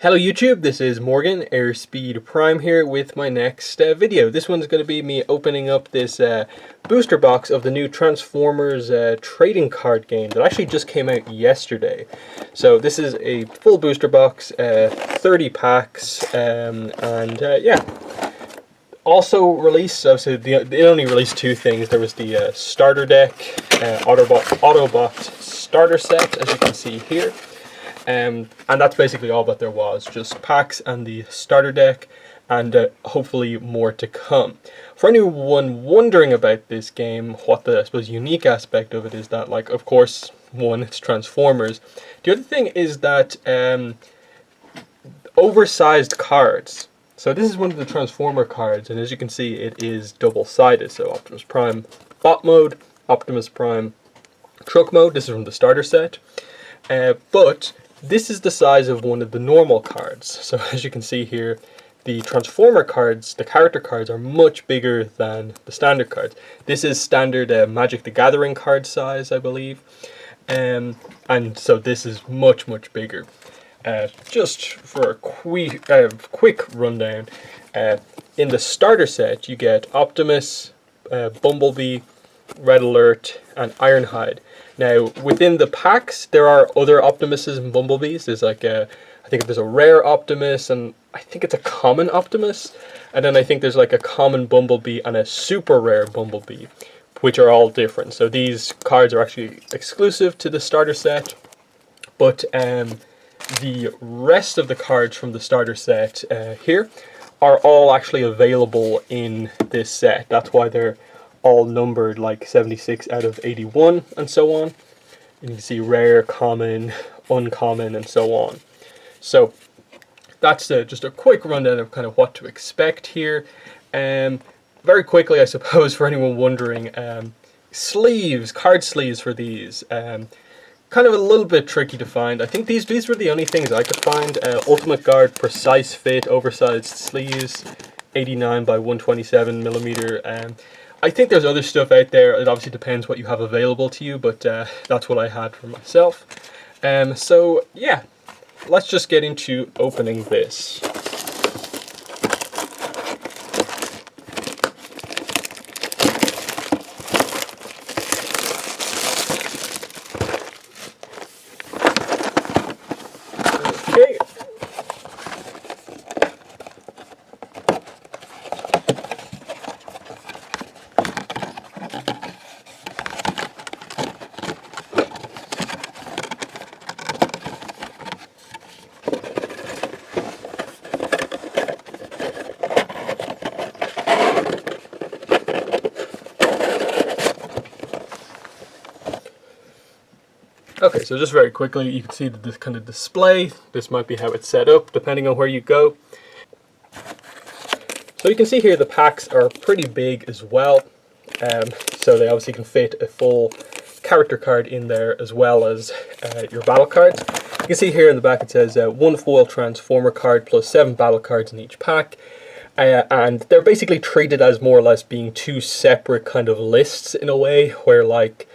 Hello YouTube, this is Morgan, Airspeed Prime here with my next video. This one's going to be me opening up this booster box of the new Transformers trading card game that actually just came out yesterday. So this is a full booster box, 30 packs, yeah. Also released, so they only released two things. There was the starter deck, Autobot starter set, as you can see here. And that's basically all that there was, just packs and the starter deck, and hopefully more to come. For anyone wondering about this game, what the, I suppose, unique aspect of it is that, like, of course, one, it's Transformers. The other thing is that oversized cards. So this is one of the Transformer cards, and as you can see, it is double-sided. So Optimus Prime Bot Mode, Optimus Prime Truck Mode. This is from the starter set. But this is the size of one of the normal cards. So as you can see here, the Transformer cards, the character cards, are much bigger than the standard cards. This is standard Magic the Gathering card size, I believe. And so this is much, much bigger. Just for a quick rundown, in the starter set you get Optimus, Bumblebee, Red Alert, and Ironhide. Now, within the packs, there are other Optimuses and Bumblebees. There's like I think there's a rare Optimus, and I think it's a common Optimus. And then I think there's like a common Bumblebee and a super rare Bumblebee, which are all different. So these cards are actually exclusive to the starter set. But the rest of the cards from the starter set here are all actually available in this set. That's why they're all numbered like 76 out of 81 and so on. And you can see rare, common, uncommon, and so on. So that's just a quick rundown of kind of what to expect here. Very quickly, I suppose, for anyone wondering, sleeves, card sleeves for these, kind of a little bit tricky to find. I think these were the only things I could find. Ultimate Guard Precise Fit oversized sleeves, 89 by 127 millimeter. I think there's other stuff out there. It obviously depends what you have available to you, but that's what I had for myself. So yeah, let's just get into opening this. Okay. Okay, so just very quickly, you can see this kind of display. This might be how it's set up, depending on where you go. So you can see here the packs are pretty big as well. So they obviously can fit a full character card in there as well as your battle cards. You can see here in the back it says one foil Transformer card plus 7 battle cards in each pack. And they're basically treated as more or less being two separate kind of lists in a way, where like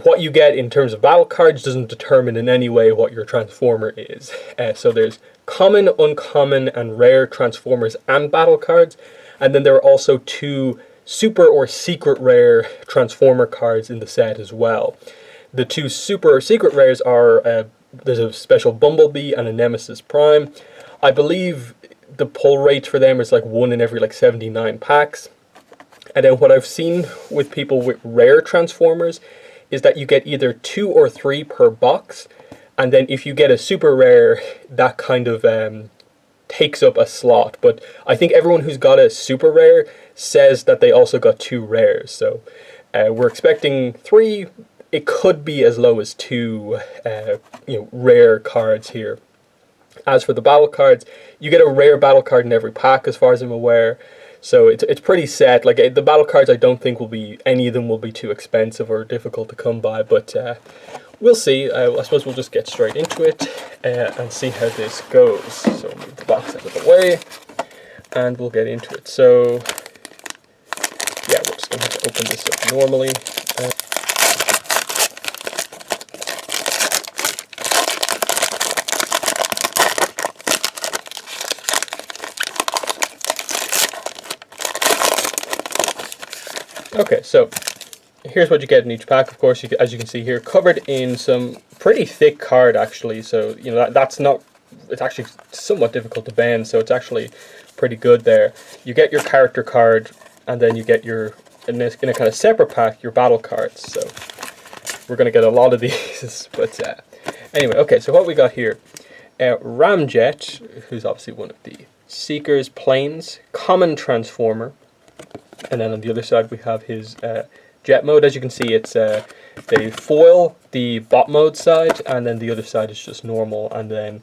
what you get in terms of battle cards doesn't determine in any way what your Transformer is. So there's common, uncommon, and rare Transformers and battle cards, and then there are also 2 super or secret rare Transformer cards in the set as well. The 2 super or secret rares are, there's a special Bumblebee and a Nemesis Prime. I believe the pull rate for them is like 1 in every like 79 packs. And then what I've seen with people with rare Transformers is that you get either 2 or 3 per box, and then if you get a super rare, that kind of takes up a slot. But I think everyone who's got a super rare says that they also got 2 rares, so we're expecting 3. It could be as low as 2 rare cards here. As for the battle cards, you get a rare battle card in every pack as far as I'm aware. So it's pretty set. Like the battle cards, I don't think any of them will be too expensive or difficult to come by, but we'll see. I suppose we'll just get straight into it and see how this goes. So move the box out of the way, and we'll get into it. So yeah, we're just going to have to open this up normally. Okay, so here's what you get in each pack. Of course, as you can see here, covered in some pretty thick card actually. So you know that's not. It's actually somewhat difficult to bend, so it's actually pretty good there. You get your character card, and then you get your in a kind of separate pack your battle cards. So we're gonna get a lot of these, but anyway. Okay, so what we got here, Ramjet, who's obviously one of the Seekers, Planes, Common Transformer, and then on the other side we have his Jet mode. As you can see, it's they foil the bot mode side, and then the other side is just normal, and then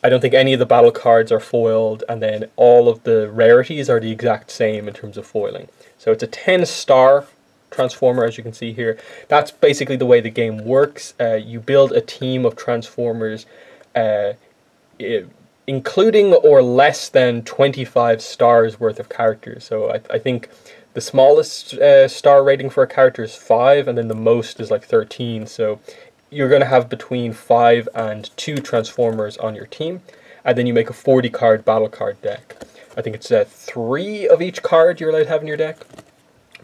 I don't think any of the battle cards are foiled, and then all of the rarities are the exact same in terms of foiling. So it's a 10-star Transformer, as you can see here. That's basically the way the game works. You build a team of Transformers including or less than 25 stars worth of characters. So I think the smallest star rating for a character is 5, and then the most is like 13. So you're going to have between 5 and 2 Transformers on your team, and then you make a 40 card battle card deck. I think it's 3 of each card you're allowed to have in your deck.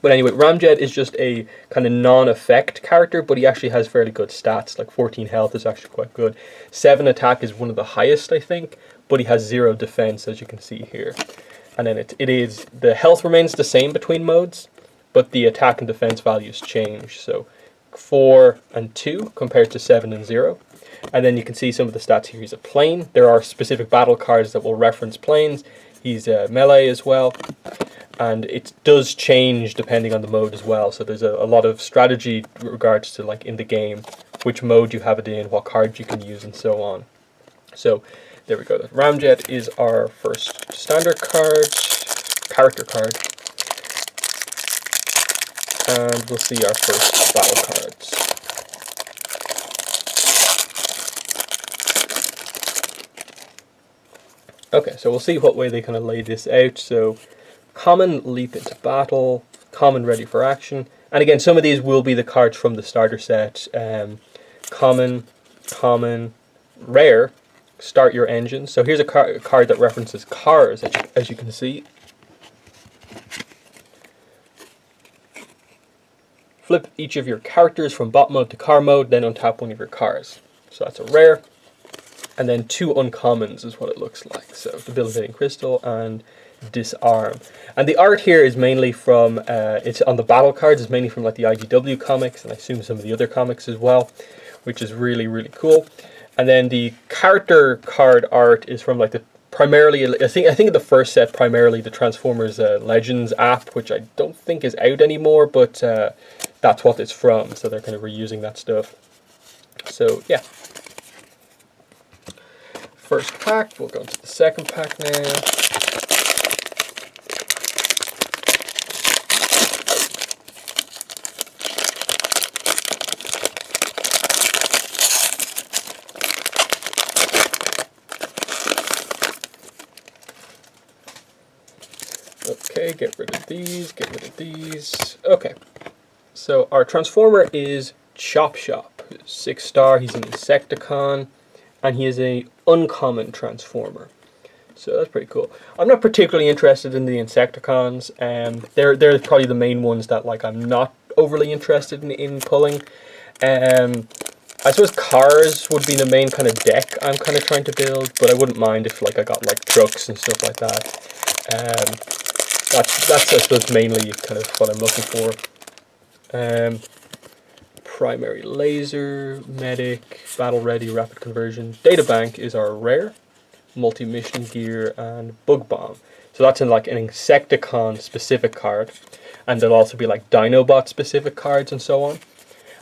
But anyway, Ramjet is just a kind of non-effect character, but he actually has fairly good stats. Like 14 health is actually quite good. 7 attack is one of the highest, I think, but he has 0 defense, as you can see here. And then the health remains the same between modes, but the attack and defense values change. So 4 and 2 compared to 7 and 0. And then you can see some of the stats here. He's a plane. There are specific battle cards that will reference planes. He's melee as well. And it does change depending on the mode as well. So there's a lot of strategy in regards to, like, in the game, which mode you have it in, what cards you can use, and so on. So there we go. Ramjet is our first standard card, character card. And we'll see our first battle cards. Okay, so we'll see what way they kind of lay this out. So common, leap into battle, common, ready for action. And again, some of these will be the cards from the starter set. Common, rare, start your engine. So here's a card that references cars, as you can see. Flip each of your characters from bot mode to car mode, then untap one of your cars. So that's a rare. And then 2 uncommons is what it looks like. So Debilitating Crystal and Disarm. And the art here is mainly from, it's on the battle cards, it's mainly from like the IDW comics, and I assume some of the other comics as well, which is really, really cool. And then the character card art is from like the primarily, I think the first set, primarily the Transformers Legends app, which I don't think is out anymore, but that's what it's from. So they're kind of reusing that stuff. So yeah. First pack, we'll go into the second pack now. Okay, get rid of these, get rid of these. Okay, so our Transformer is Chop Shop. 6-star, he's an Insecticon, and he is a uncommon Transformer. So that's pretty cool. I'm not particularly interested in the Insecticons. They're probably the main ones that like I'm not overly interested in pulling. I suppose cars would be the main kind of deck I'm kind of trying to build, but I wouldn't mind if like I got like trucks and stuff like that. That's I suppose mainly kind of what I'm looking for. Primary Laser, Medic, Battle Ready, Rapid Conversion. Databank is our rare, Multi-Mission Gear, and Bug Bomb. So that's in like an Insecticon specific card, and there'll also be like Dinobot specific cards and so on.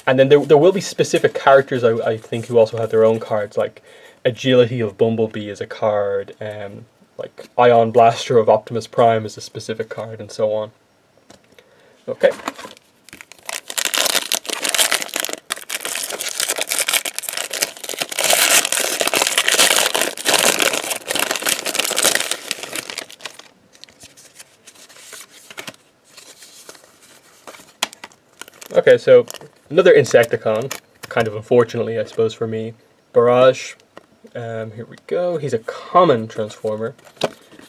And then there will be specific characters I think who also have their own cards, like Agility of Bumblebee is a card, like Ion Blaster of Optimus Prime is a specific card, and so on. Okay. Okay, so another Insecticon, kind of unfortunately I suppose for me. Barrage. Here we go. He's a common Transformer.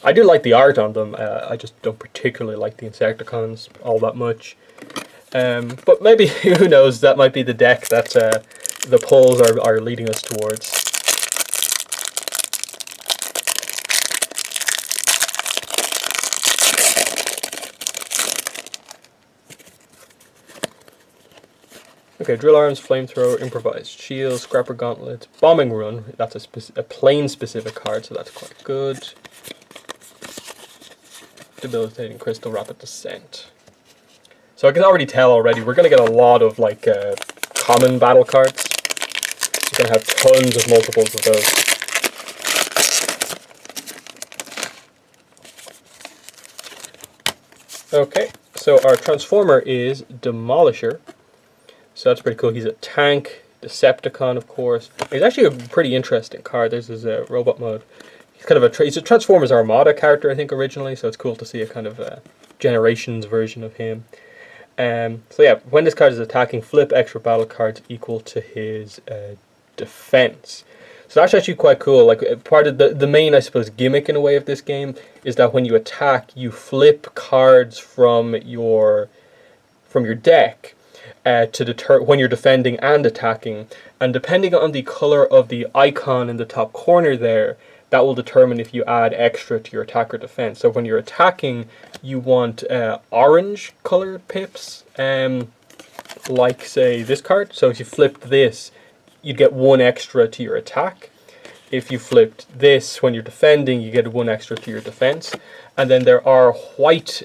I do like the art on them. I just don't particularly like the Insecticons all that much. But maybe, who knows, that might be the deck that the polls are leading us towards. Okay, drill arms, flamethrower, improvised shield, scrapper gauntlet, bombing run. That's a plane specific card, so that's quite good. Debilitating crystal, rapid descent. So I can already tell already we're going to get a lot of like common battle cards. You're going to have tons of multiples of those. Okay, so our transformer is Demolisher. So that's pretty cool. He's a tank, Decepticon, of course. He's actually a pretty interesting card. This is a robot mode. He's kind of he's a Transformers Armada character, I think, originally. So it's cool to see a kind of Generations version of him. So yeah, when this card is attacking, flip extra battle cards equal to his defense. So that's actually quite cool. Like part of the main, I suppose, gimmick in a way of this game is that when you attack, you flip cards from your deck. To deter when you're defending and attacking, and depending on the color of the icon in the top corner there, that will determine if you add extra to your attack or defense. So when you're attacking, you want orange colored pips, like say this card. So if you flipped this, you'd get 1 extra to your attack. If you flipped this when you're defending, you get 1 extra to your defense. And then there are white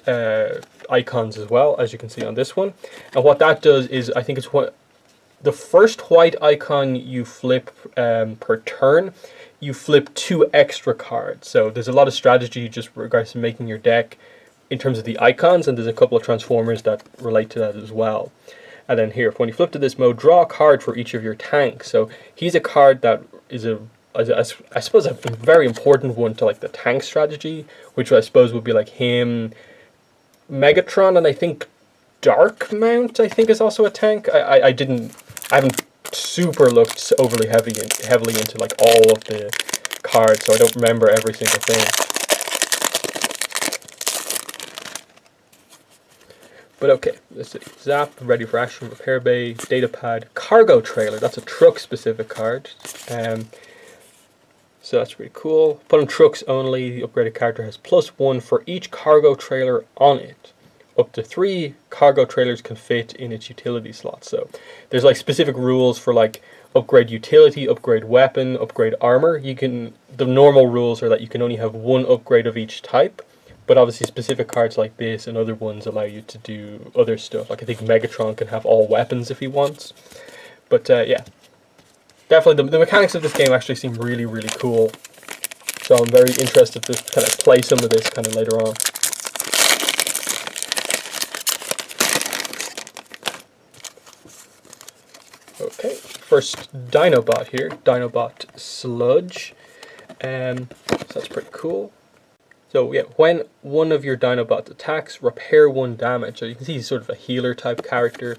icons as well, as you can see on this one. And what that does is, I think it's the first white icon you flip per turn, you flip 2 extra cards. So there's a lot of strategy just regards to making your deck in terms of the icons, and there's a couple of transformers that relate to that as well. And then here, when you flip to this mode, draw a card for each of your tanks. So he's a card that is I suppose a very important one to like the tank strategy, which I suppose would be like him, Megatron, and I think Darkmount, I think, is also a tank. I haven't super looked overly heavily into like all of the cards, so I don't remember every single thing. But okay, let's see. Zap, ready for action, repair bay, data pad, cargo trailer. That's a truck specific card. So that's pretty cool. Put on trucks only. The upgraded character has +1 for each cargo trailer on it. Up to 3 cargo trailers can fit in its utility slot. So there's like specific rules for like upgrade utility, upgrade weapon, upgrade armor. The normal rules are that you can only have 1 upgrade of each type. But obviously specific cards like this and other ones allow you to do other stuff. Like I think Megatron can have all weapons if he wants. But yeah. Definitely, the mechanics of this game actually seem really, really cool. So I'm very interested to kind of play some of this kind of later on. Okay, first Dinobot here, Dinobot Sludge. So that's pretty cool. So yeah, when one of your Dinobots attacks, repair 1 damage. So you can see he's sort of a healer type character.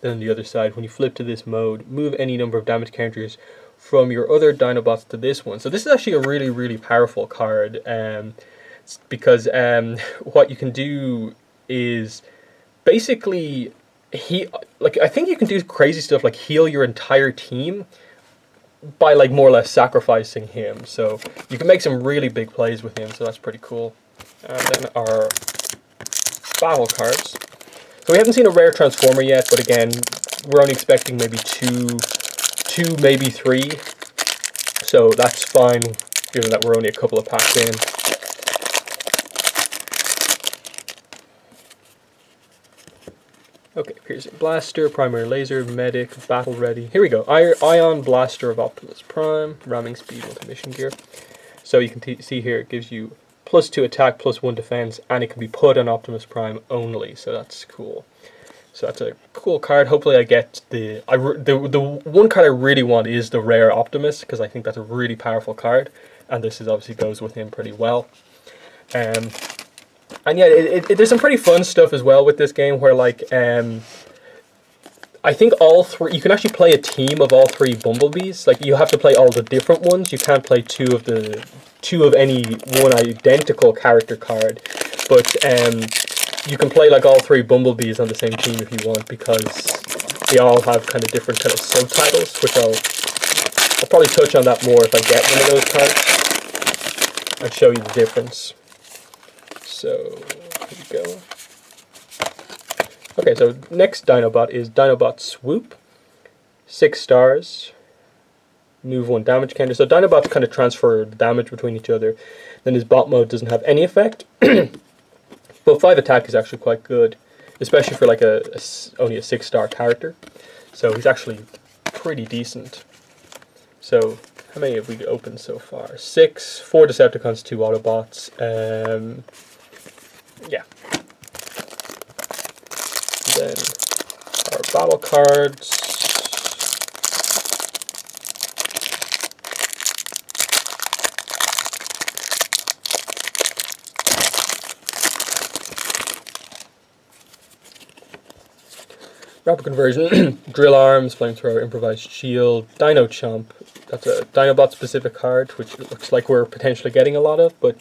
Then on the other side, when you flip to this mode, move any number of damage counters from your other Dinobots to this one. So this is actually a really, really powerful card, because what you can do is basically I think you can do crazy stuff like heal your entire team by like more or less sacrificing him. So you can make some really big plays with him. So that's pretty cool. And then our battle cards. So we haven't seen a rare Transformer yet, but again, we're only expecting maybe two, maybe 3. So that's fine, given that we're only a couple of packs in. Okay, Piercing Blaster, Primary Laser, Medic, Battle Ready. Here we go, Ion Blaster of Optimus Prime, Ramming Speed, Multi-Mission Gear. So you can see here, it gives you +2 attack, +1 defense, and it can be put on Optimus Prime only, so that's cool. So that's a cool card. Hopefully I get the one card I really want is the rare Optimus, because I think that's a really powerful card, and this obviously goes with him pretty well. And yeah, there's some pretty fun stuff as well with this game, where like I think all 3, you can actually play a team of all 3 Bumblebees. Like you have to play all the different ones. You can't play two of any one identical character card, but you can play like all 3 Bumblebees on the same team if you want, because they all have kind of different kind of subtitles, which I'll probably touch on that more if I get one of those cards. I'll show you the difference. So, here we go. Okay, so next Dinobot is Dinobot Swoop. 6 stars. Move 1 damage counter. So Dinobots kind of transfer damage between each other. Then his bot mode doesn't have any effect. But 5 attack is actually quite good, especially for like only a 6-star character. So he's actually pretty decent. So how many have we opened so far? 6, 4 Decepticons, 2 Autobots. Yeah. Then our battle cards. Rapid conversion, drill arms, flamethrower, improvised shield, Dino Chomp. That's a Dinobot specific card, which it looks like we're potentially getting a lot of, but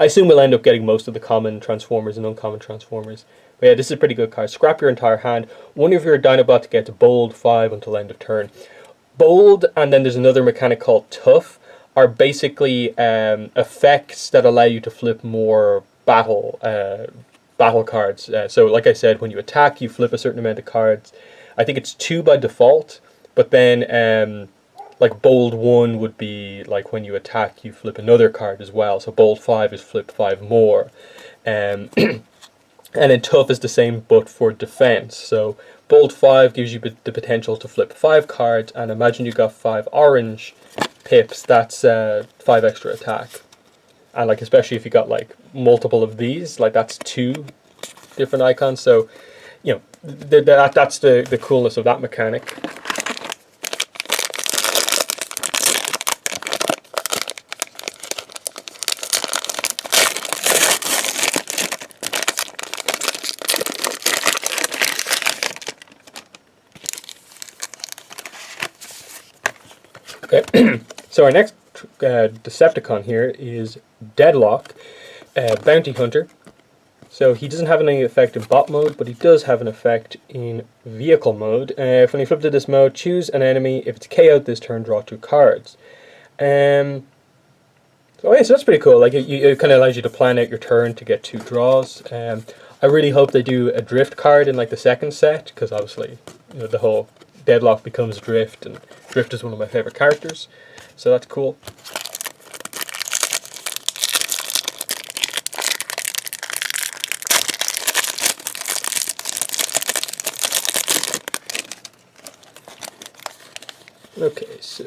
I assume we'll end up getting most of the common Transformers and uncommon Transformers. But yeah, this is a pretty good card. Scrap your entire hand. One of your Dinobots gets Bold 5 until end of turn. Bold, and then there's another mechanic called Tough, are basically effects that allow you to flip more battle cards. So like I said, when you attack, you flip a certain amount of cards. I think it's 2 by default, but then like Bold 1 would be like when you attack, you flip another card as well. So Bold 5 is flip 5 more. And then Tough is the same, but for defense. So Bold 5 gives you the potential to flip 5 cards, and imagine you got 5 orange pips, that's 5 extra attack. And like especially if you got like multiple of these, like that's 2 different icons. So, you know, that's the coolness of that mechanic. Okay, so our next Decepticon here is Deadlock, Bounty Hunter. So he doesn't have any effect in bot mode, but he does have an effect in vehicle mode. When you flip to this mode, choose an enemy. If it's KO'd this turn, draw 2 cards. So yeah, so that's pretty cool. Like it kind of allows you to plan out your turn to get 2 draws. I really hope they do a drift card in like the second set, because obviously, you know, the whole Deadlock becomes Drift, and Drift is one of my favorite characters. So that's cool. Okay, so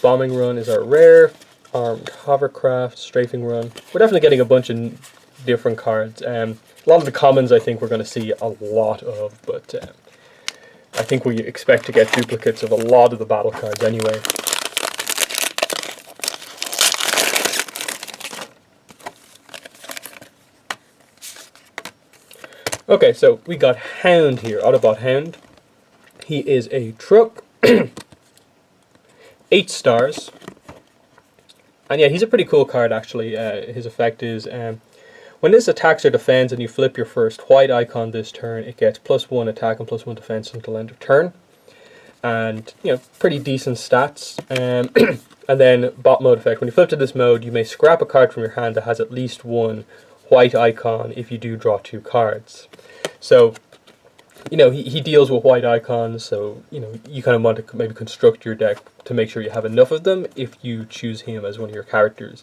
Bombing Run is our rare, Armed Hovercraft, Strafing Run. We're definitely getting a bunch of different cards. A lot of the commons I think we're going to see a lot of, but I think we expect to get duplicates of a lot of the battle cards anyway. Okay, so we got Hound here, Autobot Hound. He is a truck. 8 stars, and yeah, he's a pretty cool card actually. His effect is when this attacks or defends and you flip your first white icon this turn, it gets +1 attack and +1 defense until end of turn, and you know, pretty decent stats. And then bot mode effect, when you flip to this mode, you may scrap a card from your hand that has at least 1 white icon if you do draw 2 cards. So you know, he deals with white icons, so you know, you kind of want to maybe construct your deck to make sure you have enough of them if you choose him as one of your characters.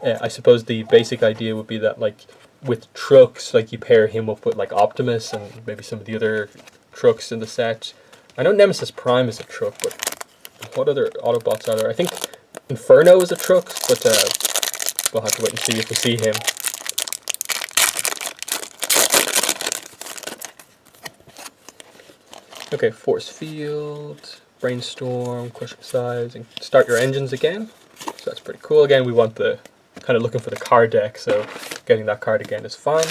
I suppose the basic idea would be that, like, with trucks, like, you pair him up with, like, Optimus and maybe some of the other trucks in the set. I know Nemesis Prime is a truck, but what other Autobots are there? I think Inferno is a truck, but we'll have to wait and see if we see him. Okay, Force Field, Brainstorm, Crushing Size, and start your engines again. So that's pretty cool. Again, we want the kind of looking for the card deck, so getting that card again is fine.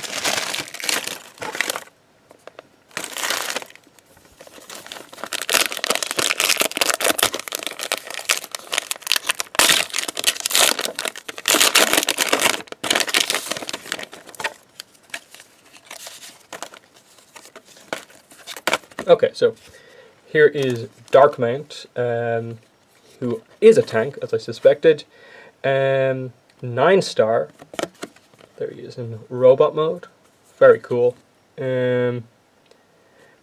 Okay, so here is Darkmount, who is a tank, as I suspected. 9-star. There he is in robot mode. Very cool. When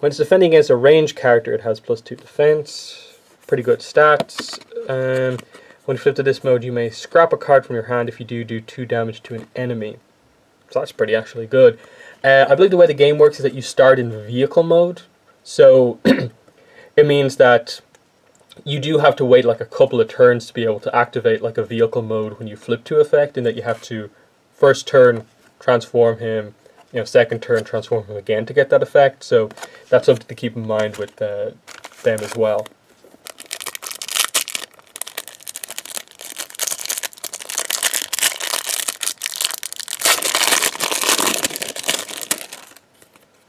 it's defending against a ranged character, it has +2 defense. Pretty good stats. When you flip to this mode, you may scrap a card from your hand. If you do 2 damage to an enemy. So that's pretty actually good. I believe the way the game works is that you start in vehicle mode. So it means that you do have to wait like a couple of turns to be able to activate like a vehicle mode when you flip to effect, and that you have to first turn transform him, second turn transform him again to get that effect. So that's something to keep in mind with them as well.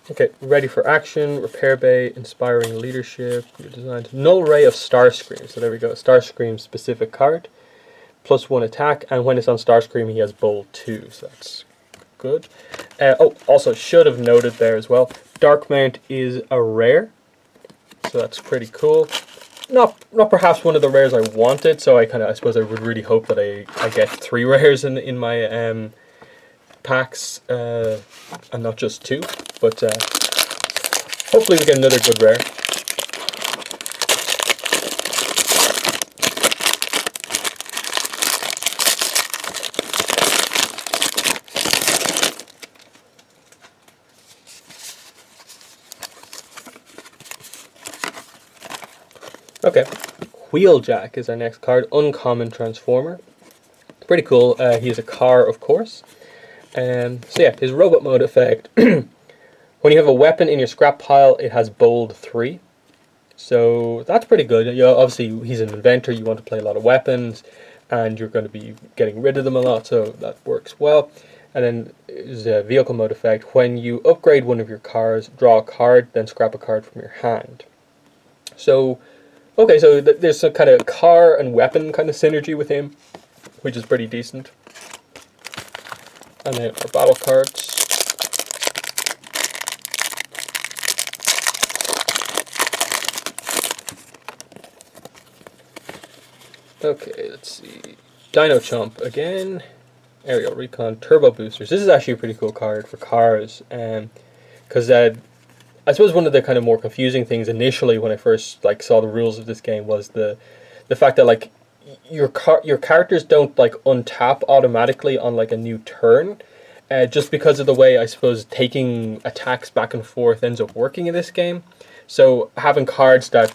Okay, ready for action, repair bay, inspiring leadership, new designs, null ray of Starscream. So there we go, Starscream specific card, +1 attack, and when it's on Starscream he has bold 2, so that's good. Also should have noted there as well, Darkmount is a rare, so that's pretty cool. Not perhaps one of the rares I wanted, so I suppose I would really hope that I get 3 rares in my packs, and not just 2, but hopefully we get another good rare. Okay, Wheeljack is our next card, uncommon transformer. Pretty cool. He is a car, of course. So yeah, his robot mode effect. When you have a weapon in your scrap pile, it has bold 3. So that's pretty good. Obviously he's an inventor, you want to play a lot of weapons, and you're going to be getting rid of them a lot, so that works well. And then there's a vehicle mode effect. When you upgrade one of your cars, draw a card, then scrap a card from your hand. So, okay, so there's some kind of car and weapon kind of synergy with him, which is pretty decent. And then our battle cards. Okay, let's see. Dino Chomp again. Aerial Recon, Turbo Boosters. This is actually a pretty cool card for cars, because I suppose one of the kind of more confusing things initially when I first saw the rules of this game was the fact that your characters don't untap automatically on a new turn. Just because of the way I suppose taking attacks back and forth ends up working in this game. So having cards that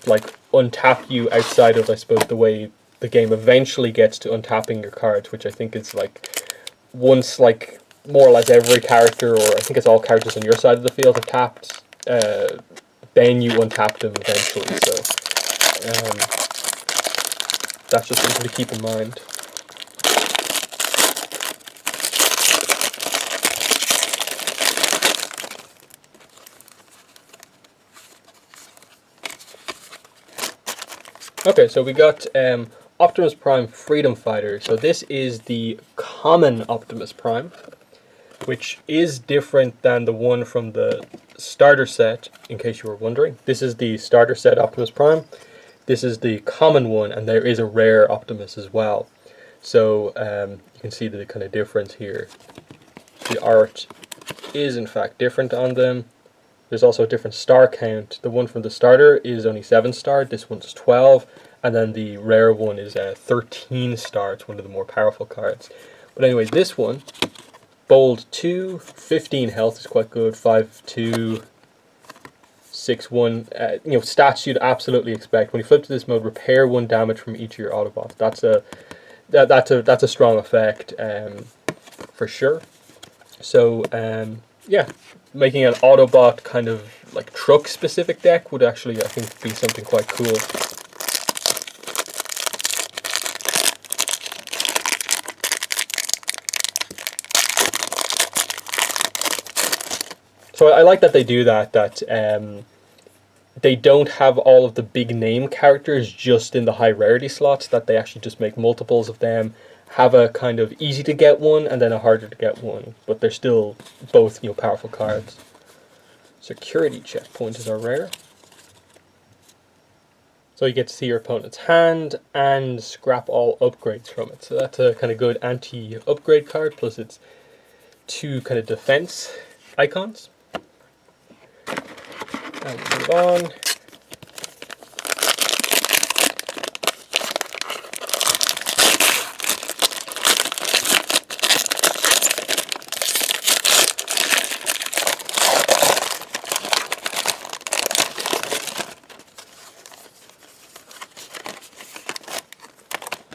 untap you outside of, I suppose, the way the game eventually gets to untapping your cards, which I think is once more or less every character, or I think it's all characters on your side of the field have tapped, then you untap them eventually. So that's just something to keep in mind. Okay, so we got Optimus Prime Freedom Fighter. So this is the common Optimus Prime, which is different than the one from the starter set, in case you were wondering. This is the starter set Optimus Prime. This is the common one, and there is a rare Optimus as well. So you can see the kind of difference here. The art is in fact different on them. There's also a different star count. The one from the starter is only 7-star, this one's 12, and then the rare one is 13-star. It's one of the more powerful cards. But anyway, this one, bold 2, 15 health is quite good, 5-2, 6-1. Stats you'd absolutely expect. When you flip to this mode, repair 1 damage from each of your Autobots. That's a strong effect, for sure. So yeah, making an Autobot kind of truck specific deck would actually, I think, be something quite cool. So I like that they do that they don't have all of the big name characters just in the high rarity slots, that they actually just make multiples of them, have a kind of easy to get one and then a harder to get one, but they're still both powerful cards. Security Checkpoint is our rare. So you get to see your opponent's hand and scrap all upgrades from it. So that's a kind of good anti-upgrade card, plus it's 2 kind of defense icons. And move on.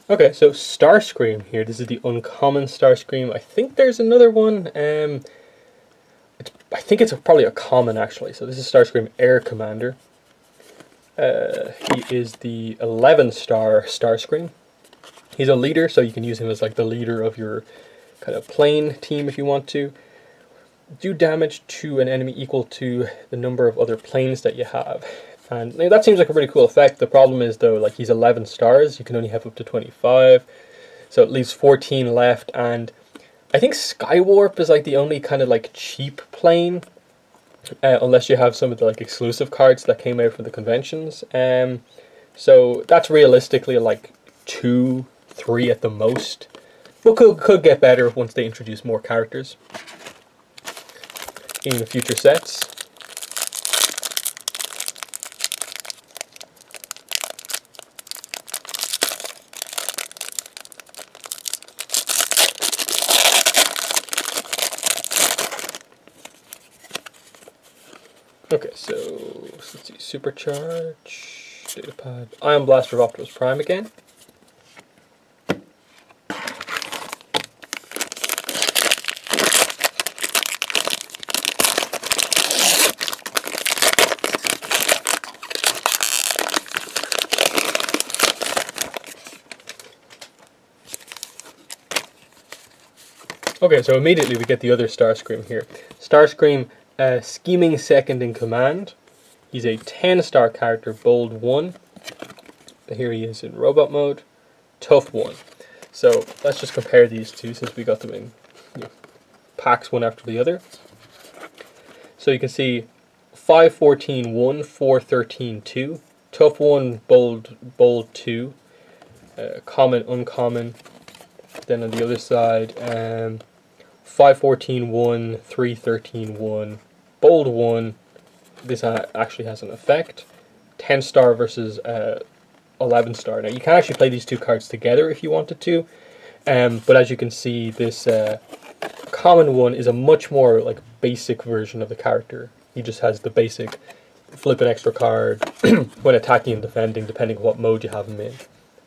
Okay, so Starscream here. This is the uncommon Starscream. I think there's another one. I think it's probably a common actually. So this is Starscream Air Commander. He is the 11-star Starscream. He's a leader, so you can use him as like the leader of your kind of plane team if you want to. Do damage to an enemy equal to the number of other planes that you have. And that seems like a pretty cool effect. The problem is though, like he's 11 stars, you can only have up to 25. So it leaves 14 left, and I think Skywarp is like the only kind of like cheap plane. Unless you have some of the like exclusive cards that came out from the conventions. So that's realistically like 2, 3 at the most. But could get better once they introduce more characters in the future sets. Okay, so let's see, Supercharge, Datapad, Ion Blaster of Optimus Prime again. Okay, so immediately we get the other Starscream here. Starscream, Scheming Second in Command. He's a 10-star character, Bold 1. Here he is in Robot Mode. Tough 1. So let's just compare these two since we got them in packs one after the other. So you can see 514 1, 413 2. Tough 1, Bold 2. Common, Uncommon. Then on the other side, 514 1, 313 1, Bold 1. This actually has an effect. 10-star versus 11-star. Now you can actually play these two cards together if you wanted to, but as you can see, this common one is a much more like basic version of the character. He just has the basic flip an extra card when attacking and defending, depending on what mode you have him in.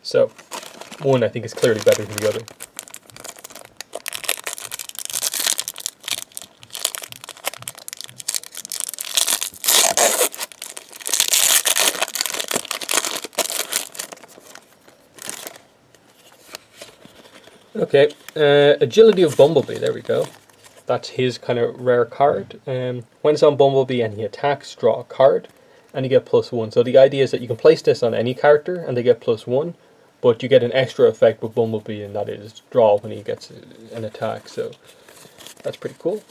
So one I think is clearly better than the other. Okay, Agility of Bumblebee, there we go. That's his kind of rare card. When it's on Bumblebee and he attacks, draw a card, and you get +1. So the idea is that you can place this on any character and they get +1, but you get an extra effect with Bumblebee, and that is draw when he gets an attack. So that's pretty cool.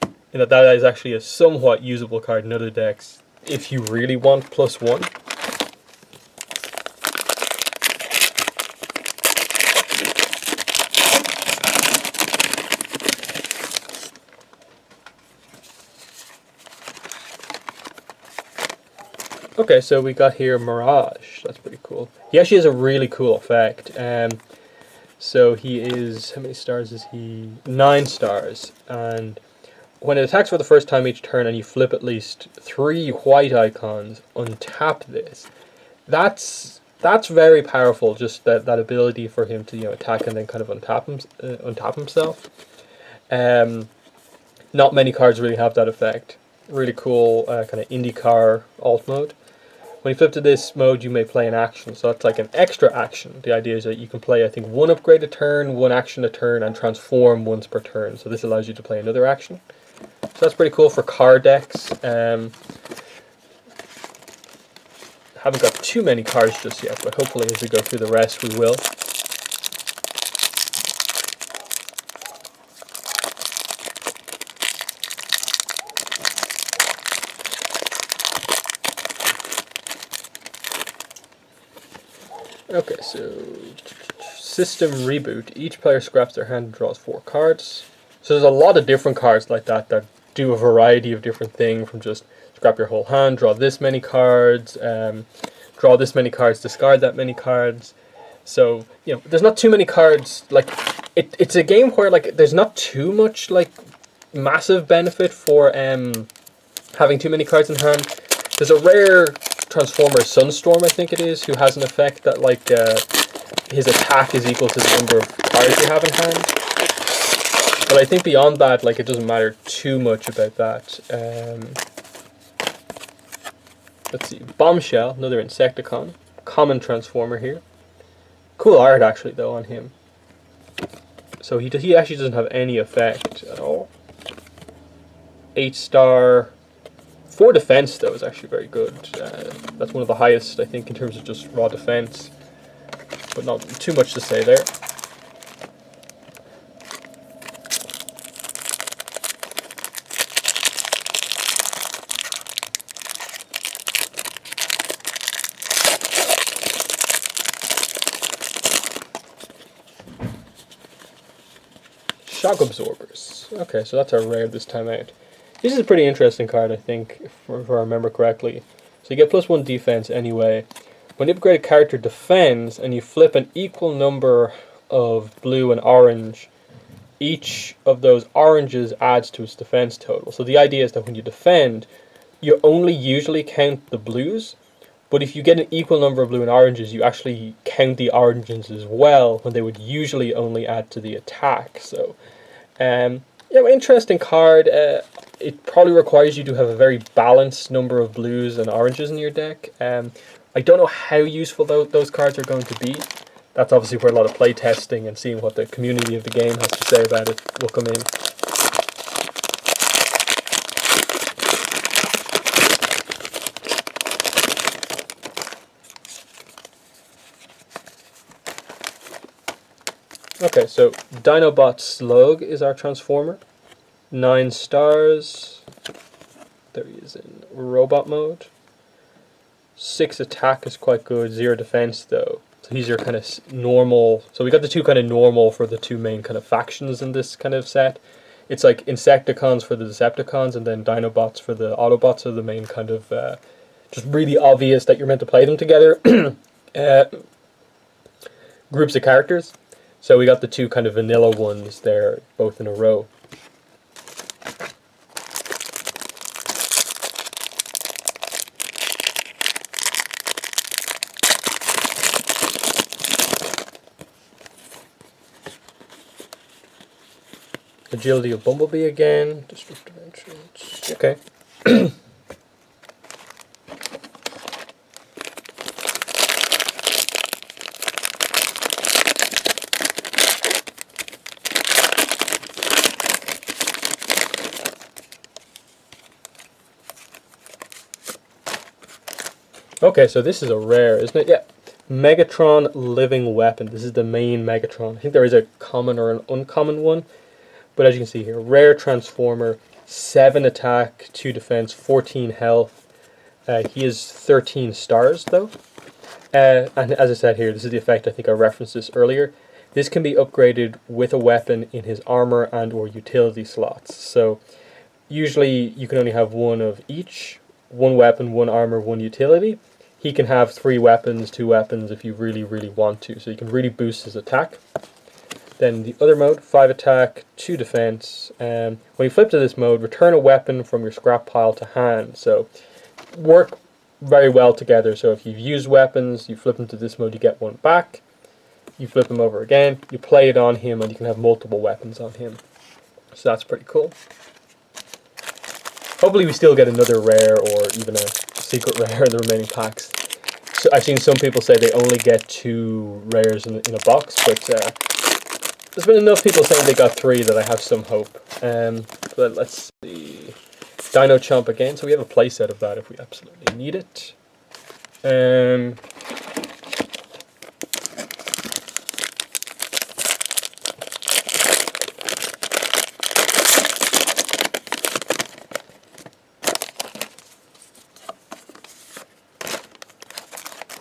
And that is actually a somewhat usable card in other decks if you really want +1. Okay, so we got here Mirage. That's pretty cool. He actually has a really cool effect. So he is, how many stars is he? 9 stars. And when it attacks for the first time each turn and you flip at least 3 white icons, untap this. That's very powerful, just that ability for him to attack and then kind of untap himself. Not many cards really have that effect. Really cool kind of IndyCar alt mode. When you flip to this mode, you may play an action, so that's like an extra action. The idea is that you can play, I think, 1 upgrade a turn, 1 action a turn, and transform once per turn. So this allows you to play another action. So that's pretty cool for car decks. Haven't got too many cards just yet, but hopefully as we go through the rest, we will. Okay, so system reboot. Each player scraps their hand and draws 4 cards. So there's a lot of different cards like that that do a variety of different things, from just scrap your whole hand, draw this many cards, draw this many cards, discard that many cards. So, you know, there's not too many cards. Like, it's a game where, like, there's not too much, like, massive benefit for having too many cards in hand. There's a rare Transformer Sunstorm, I think it is, who has an effect that, like, his attack is equal to the number of cards you have in hand. But I think beyond that, like, it doesn't matter too much about that. Let's see, Bombshell, another Insecticon, common Transformer here. Cool art, actually, though, on him. So he actually doesn't have any effect at all. 8-star. 4 defense, though, is actually very good. That's one of the highest, I think, in terms of just raw defense. But not too much to say there. Shock Absorbers. Okay, so that's our rare this time out. This is a pretty interesting card, I think, if I remember correctly. So you get +1 defense anyway. When the upgraded character defends and you flip an equal number of blue and orange, each of those oranges adds to its defense total. So the idea is that when you defend, you only usually count the blues, but if you get an equal number of blue and oranges, you actually count the oranges as well, when they would usually only add to the attack. So, yeah, interesting card. It probably requires you to have a very balanced number of blues and oranges in your deck. I don't know how useful those cards are going to be. That's obviously where a lot of play testing and seeing what the community of the game has to say about it will come in. Okay, so Dinobot Slug is our Transformer. 9 stars. There he is in robot mode. 6 attack is quite good. 0 defense though. So he's your kind of normal. So we got the two kind of normal for the two main kind of factions in this kind of set. It's like Insecticons for the Decepticons, and then Dinobots for the Autobots are the main kind of just really obvious that you're meant to play them together groups of characters. So we got the two kind of vanilla ones there, both in a row. Agility of Bumblebee again. Destructive Entrance. Okay. Okay, so this is a rare, isn't it? Yeah. Megatron Living Weapon. This is the main Megatron. I think there is a common or an uncommon one. But as you can see here, rare Transformer, 7 attack, 2 defense, 14 health. He is 13 stars though. And as I said here, this is the effect, I think I referenced this earlier. This can be upgraded with a weapon in his armor and or utility slots. So usually you can only have one of each. 1 weapon, 1 armor, 1 utility. He can have 3 weapons, 2 weapons if you really, really want to. So you can really boost his attack. Then the other mode, 5 attack, 2 defense. When you flip to this mode, return a weapon from your scrap pile to hand. So work very well together. So if you've used weapons, you flip them to this mode, you get 1 back. You flip them over again, you play it on him, and you can have multiple weapons on him. So that's pretty cool. Hopefully we still get another rare or even a secret rare in the remaining packs. So I've seen some people say they only get 2 rares in a box, but there's been enough people saying they got 3 that I have some hope. But let's see. Dino Chomp again, so we have a playset of that if we absolutely need it.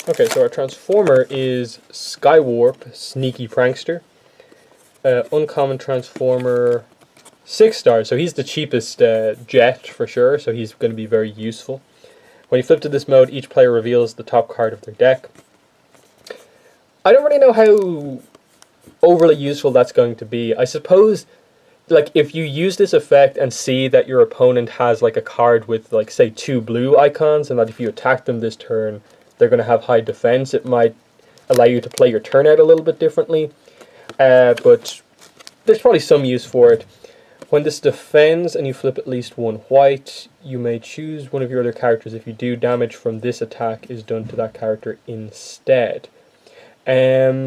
Okay, so our Transformer is Skywarp, Sneaky Prankster. Uncommon Transformer, 6 stars, so he's the cheapest jet for sure, so he's going to be very useful. When you flip to this mode, each player reveals the top card of their deck. I don't really know how overly useful that's going to be. I suppose, like, if you use this effect and see that your opponent has like a card with, like, say 2 blue icons, and that if you attack them this turn they're going to have high defense, it might allow you to play your turn out a little bit differently, but there's probably some use for it. When this defends and you flip at least 1 white, you may choose one of your other characters. If you do, damage from this attack is done to that character instead. Okay,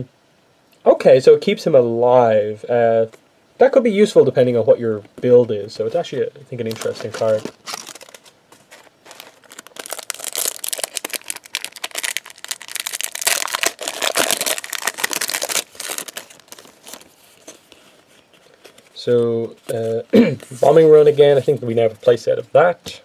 so it keeps him alive. That could be useful depending on what your build is, so it's actually, I think, an interesting card. So, Bombing Run again, I think we now have a playset of that.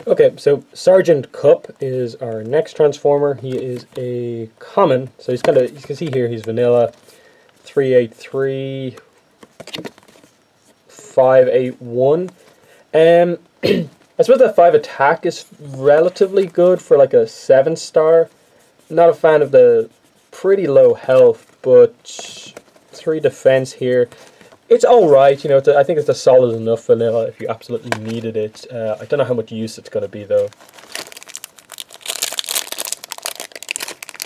Okay, so Sergeant Cup is our next Transformer. He is a common, so he's kind of, you can see here, he's vanilla, 383, 581. I suppose that 5 attack is relatively good for like a 7 star. Not a fan of the pretty low health, but 3 defense here. It's alright, you know, I think it's a solid enough vanilla if you absolutely needed it. I don't know how much use it's going to be though.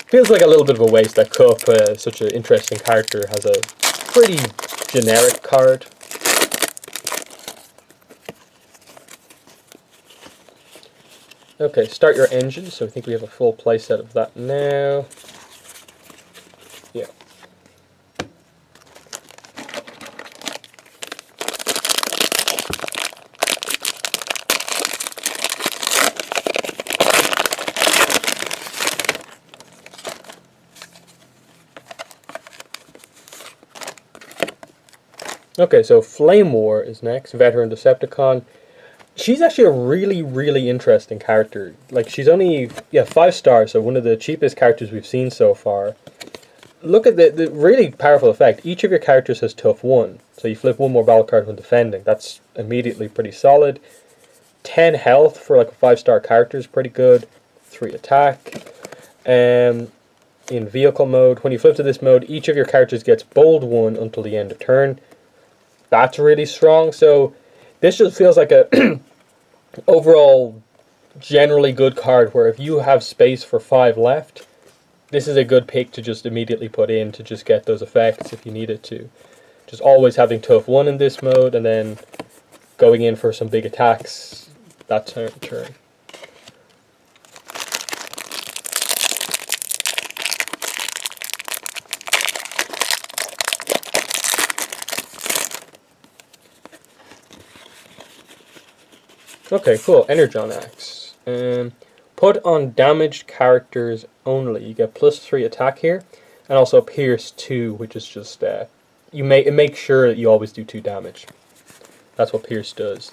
Feels like a little bit of a waste that Cup, such an interesting character, has a pretty generic card. Okay, start your engine, so I think we have a full playset of that now. Yeah. Okay, so Flame War is next, Veteran Decepticon. She's actually a really, really interesting character. Like, she's only, 5 stars, so one of the cheapest characters we've seen so far. Look at the really powerful effect. Each of your characters has tough 1, so you flip 1 more battle card when defending. That's immediately pretty solid. 10 health for like a 5-star character is pretty good. 3 attack. In vehicle mode, when you flip to this mode, each of your characters gets bold 1 until the end of turn. That's really strong, so this just feels like a overall generally good card where if you have space for 5 left, this is a good pick to just immediately put in to just get those effects if you needed to. Just always having tough 1 in this mode and then going in for some big attacks that turn. Okay, cool. Energon Axe. Put on damaged characters only. You get +3 attack here, and also Pierce 2, which is just it makes sure that you always do 2 damage. That's what Pierce does.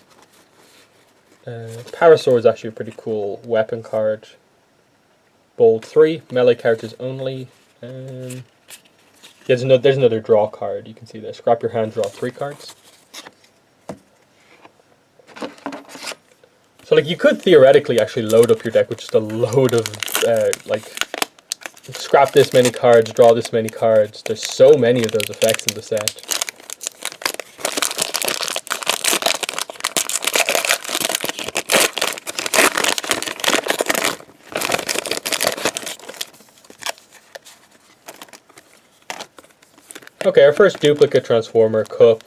Parasaur is actually a pretty cool weapon card. Bold 3, melee characters only. There's another draw card. You can see there. Scrap your hand, draw 3 cards. So, like, you could theoretically actually load up your deck with just a load of, like, scrap this many cards, draw this many cards. There's so many of those effects in the set. Okay, our first duplicate Transformer, Cup.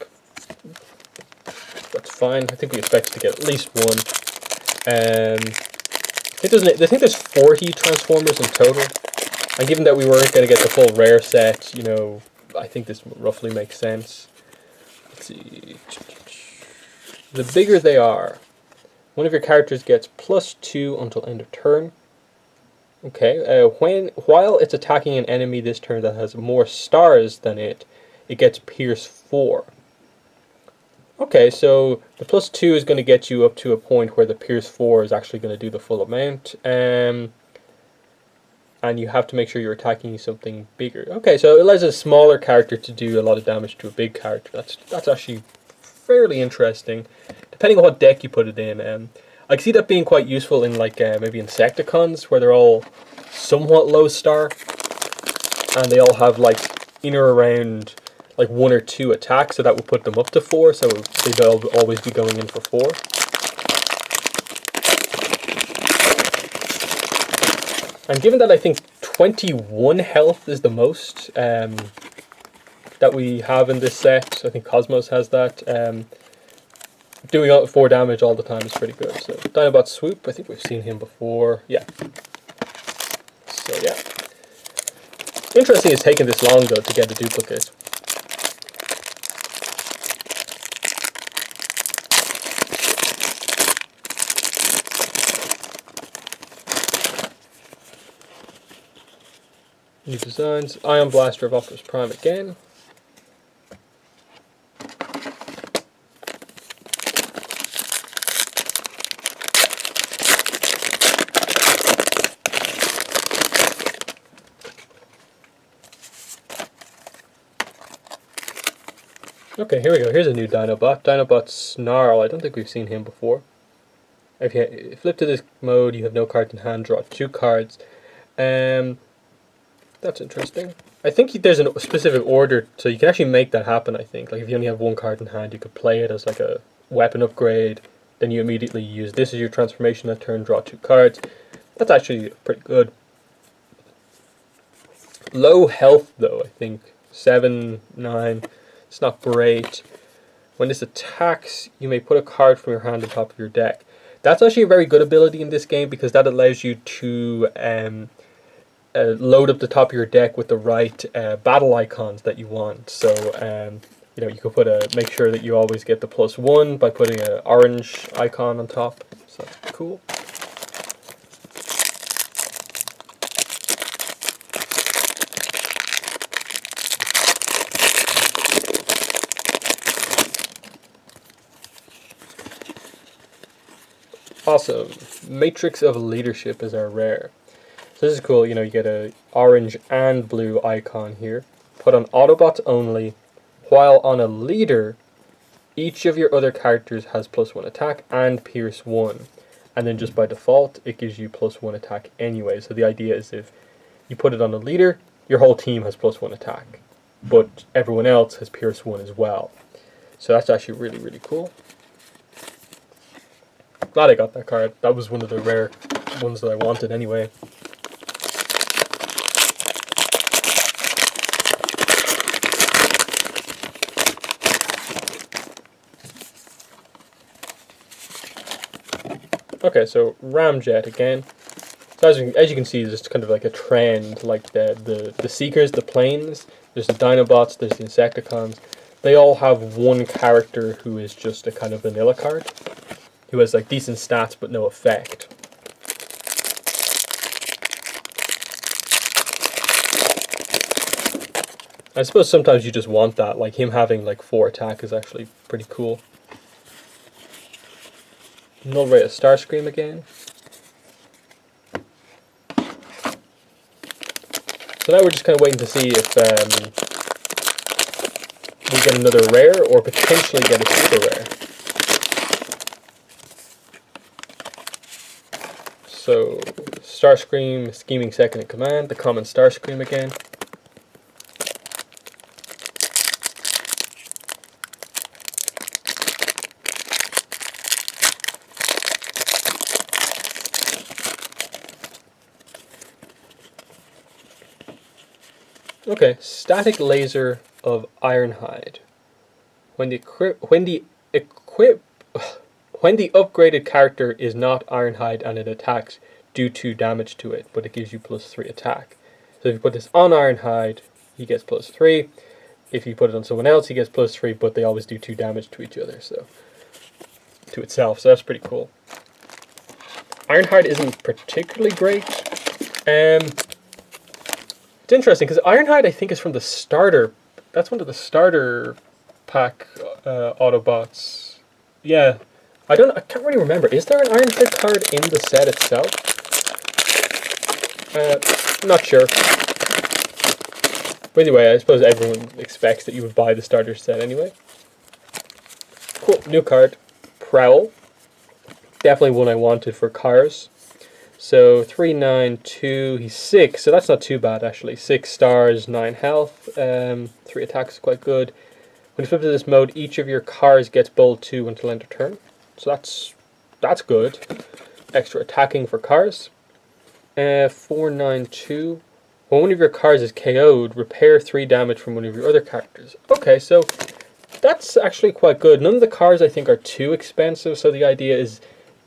That's fine. I think we expect to get at least 1. I think there's 40 Transformers in total, and given that we weren't going to get the full rare set, you know, I think this roughly makes sense. Let's see. The bigger they are, one of your characters gets +2 until end of turn. Okay, while it's attacking an enemy this turn that has more stars than it, it gets Pierce 4. Okay, so the +2 is going to get you up to a point where the Pierce 4 is actually going to do the full amount. And you have to make sure you're attacking something bigger. Okay, so it allows a smaller character to do a lot of damage to a big character. That's actually fairly interesting, depending on what deck you put it in. I can see that being quite useful in like maybe Insecticons, where they're all somewhat low star, and they all have like in or around like 1 or 2 attacks, so that would put them up to 4, so they'll always be going in for 4. And given that I think 21 health is the most that we have in this set, I think Cosmos has that, doing 4 damage all the time is pretty good. So Dinobot Swoop, I think we've seen him before. Yeah. So yeah. Interesting it's taken this long though to get a duplicate. New designs. Ion Blaster of Optimus Prime again. Okay, here we go. Here's a new Dinobot. Dinobot Snarl. I don't think we've seen him before. If you flip to this mode, you have no cards in hand, draw 2 cards. That's interesting. I think there's a specific order, so you can actually make that happen, I think. Like if you only have 1 card in hand, you could play it as like a weapon upgrade, then you immediately use this as your transformation that turn, draw 2 cards. That's actually pretty good. Low health though, I think. 7, 9. It's not great. When this attacks, you may put a card from your hand on top of your deck. That's actually a very good ability in this game because that allows you to load up the top of your deck with the right battle icons that you want. So you know, you could make sure that you always get the +1 by putting an orange icon on top. So that's cool. Awesome. Matrix of Leadership is our rare. So this is cool, you know, you get a orange and blue icon here. Put on Autobots only. While on a leader, each of your other characters has +1 attack and Pierce 1. And then just by default, it gives you +1 attack anyway. So the idea is if you put it on a leader, your whole team has +1 attack. But everyone else has Pierce 1 as well. So that's actually really, really cool. Glad I got that card. That was one of the rare ones that I wanted anyway. Okay, so Ramjet again. So as you can see, there's kind of like a trend, like the Seekers, the planes, there's the Dinobots, there's the Insecticons. They all have one character who is just a kind of vanilla card, who has like decent stats but no effect. I suppose sometimes you just want that, like him having like 4 attack is actually pretty cool. Null Ray of Starscream again. So now we're just kind of waiting to see if we get another rare or potentially get a super rare. So Starscream, Scheming Second in Command, the common Starscream again. Okay, Static Laser of Ironhide. When the upgraded character is not Ironhide and it attacks, do 2 damage to it, but it gives you +3 attack. So if you put this on Ironhide, he gets +3. If you put it on someone else, he gets +3, but they always do 2 damage to each other, so to itself. So that's pretty cool. Ironhide isn't particularly great It's interesting because Ironhide I think is from the starter. That's one of the starter pack Autobots. Yeah, I can't really remember. Is there an Ironhide card in the set itself? Not sure. But anyway, I suppose everyone expects that you would buy the starter set anyway. Cool, new card, Prowl. Definitely one I wanted for cars. So 392, he's 6, so that's not too bad actually. 6 stars, 9 health, 3 attacks is quite good. When you flip to this mode, each of your cars gets bold 2 until end of turn. So that's good. Extra attacking for cars. 492. When one of your cars is KO'd, repair 3 damage from one of your other characters. Okay, so that's actually quite good. None of the cars I think are too expensive, so the idea is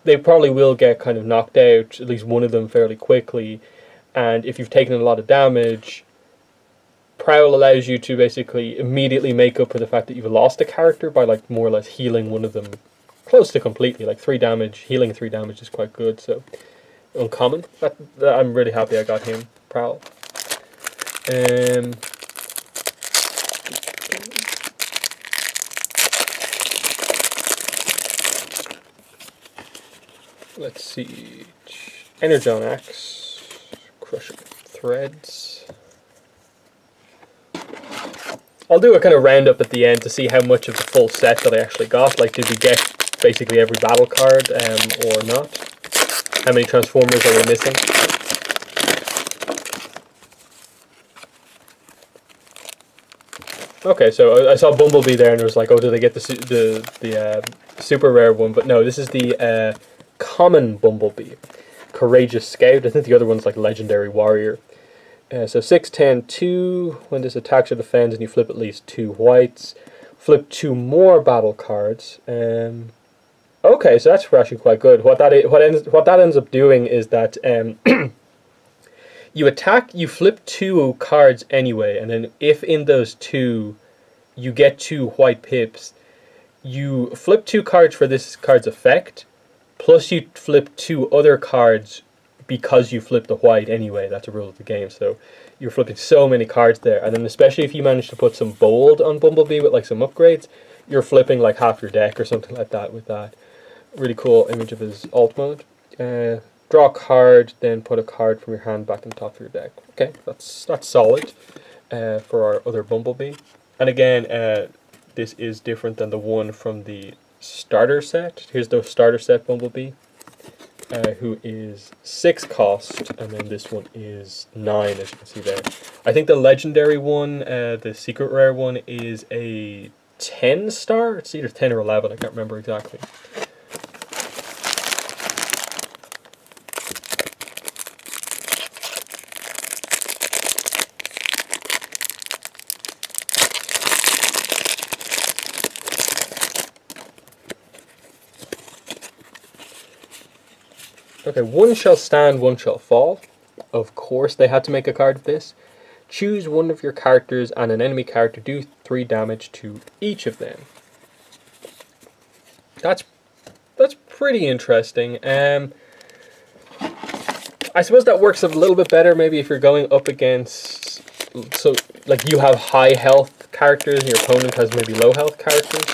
they probably will get kind of knocked out, at least one of them fairly quickly. And if you've taken a lot of damage, Prowl allows you to basically immediately make up for the fact that you've lost a character by like more or less healing one of them close to completely. Like 3 damage, healing 3 damage is quite good, so uncommon. I'm really happy I got him, Prowl. Let's see. Energon Axe, Crusher Threads. I'll do a kind of roundup at the end to see how much of the full set that I actually got. Like, did we get basically every battle card or not? How many Transformers are we missing? Okay, so I saw Bumblebee there and it was like, oh, did they get the super rare one? But no, this is the common Bumblebee. Courageous Scout. I think the other one's like Legendary Warrior. So 6, 10, 2. When this attacks or defends and you flip at least 2 whites. Flip 2 more battle cards. Okay, so that's actually quite good. What that ends up doing is that you flip 2 cards anyway, and then if in those 2 you get 2 white pips, you flip 2 cards for this card's effect, plus you flip 2 other cards because you flipped the white anyway. That's a rule of the game. So you're flipping so many cards there, and then especially if you manage to put some bold on Bumblebee with like some upgrades, you're flipping like half your deck or something like that with that. Really cool image of his alt mode. Draw a card, then put a card from your hand back on top of your deck. Okay, that's solid for our other Bumblebee. And again, this is different than the one from the starter set. Here's the starter set Bumblebee, who is 6 cost, and then this one is 9, as you can see there. I think the legendary one, the secret rare one, is a 10 star. It's either 10 or 11, I can't remember exactly. Okay, one shall stand, one shall fall. Of course they had to make a card of this. Choose one of your characters and an enemy character, do 3 damage to each of them. That's pretty interesting. I suppose that works a little bit better maybe if you're going up against, so like you have high health characters and your opponent has maybe low health characters.